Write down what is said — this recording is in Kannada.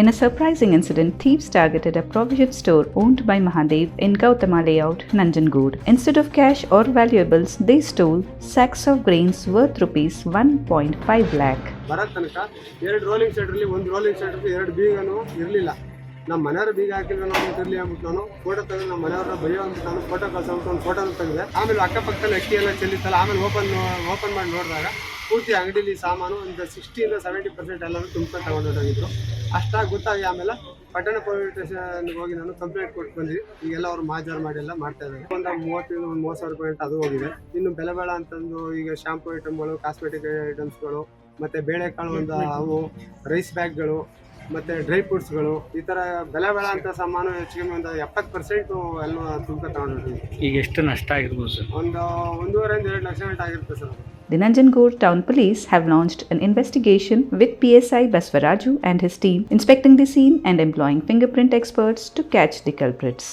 In a surprising incident, thieves targeted a provision store owned by Mahadev in Gautama layout, Nanjangud. Instead of cash or valuables, they stole sacks of grains worth rupees 1.5 lakh. ಬರೋ ತನಕ 2 ರೋಲಿಂಗ್ ಶಟರ್ಲಿ ಒಂದು ರೋಲಿಂಗ್ ಶಟರ್ಗೆ 2 ಬೀಗನೂ ಇರಲಿಲ್ಲ. ನಮ್ಮ ಮನೆಯವ್ರ ಬೀಗ ಹಾಕಿದ್ರೆ ನಾವು ಇರಲಿ ಅಂದ್ಬಿಟ್ಟು ನಾನು ಫೋಟೋ ತೆಗೆದು ನಮ್ಮ ಮನೆಯವ್ರ ಬೈಯೋ ಅಂದ್ಬಿಟ್ಟು ನಾನು ಫೋಟೋ ಕಳ್ಸೋಂಬಿಟ್ಟು ಒಂದು ಫೋಟೋನ ತೆಗೆದೆ. ಆಮೇಲೆ ಅಕ್ಕಪಕ್ಕದಲ್ಲಿ ಅಕ್ಕಿ ಎಲ್ಲ ಚೆಲ್ಲಿತ್ತಲ್ಲ, ಆಮೇಲೆ ಓಪನ್ ಮಾಡಿ ನೋಡಿದಾಗ ಪೂರ್ತಿ ಅಂಗಡಿಲಿ ಸಾಮಾನು ಒಂದು 60-70% ಎಲ್ಲರೂ ತುಂಬ್ಕೊಂಡು ತಗೊಂಡೋಗಿದ್ರು. ಅಷ್ಟಾಗಿ ಗೊತ್ತಾಗಿ ಆಮೇಲೆ ಪಟ್ಟಣ ಪೊಲೀಸ್ ಸ್ಟೇಷನ್ಗೆ ಹೋಗಿ ನಾನು ಕಂಪ್ಲೇಂಟ್ ಕೊಟ್ಟು ಬಂದ್ವಿ. ಈಗೆಲ್ಲ ಅವ್ರು ಮಾಜಾರು ಮಾಡಿ ಎಲ್ಲ ಮಾಡ್ತಾ ಇದ್ದಾರೆ. ಒಂದು 30,000 ರೂಪಾಯಿ ಅದು ಹೋಗಿದೆ. ಇನ್ನು ಬೆಲೆ ಅಂತಂದು ಈಗ ಶಾಂಪೂ ಐಟಮ್ಗಳು, ಕಾಸ್ಮೆಟಿಕ್ ಐಟಮ್ಸ್ಗಳು, ಮತ್ತು ಬೇಳೆಕಾಳು ಒಂದು ಅವು, ರೈಸ್ ಬ್ಯಾಗ್ಗಳು, ಮತ್ತು ಡ್ರೈ ಫ್ರೂಟ್ಸ್ಗಳು, ಈ ಥರ ಬೆಲೆ ಅಂತ ಸಾಮಾನು ಹೆಚ್ಚಿಗೆ ಒಂದು 70% ಎಲ್ಲ ತುಂಬ ತಗೊಂಡಿದ್ದೀವಿ. ಈಗ ಎಷ್ಟು ನಷ್ಟ ಆಗಿರ್ಬೋದು ಸರ್? ಒಂದು 1.5-2 ಲಕ್ಷ ಗಂಟೆ ಆಗಿರುತ್ತೆ sir. The Nanjangud town police have launched an investigation with PSI Basvaraju and his team inspecting the scene and employing fingerprint experts to catch the culprits.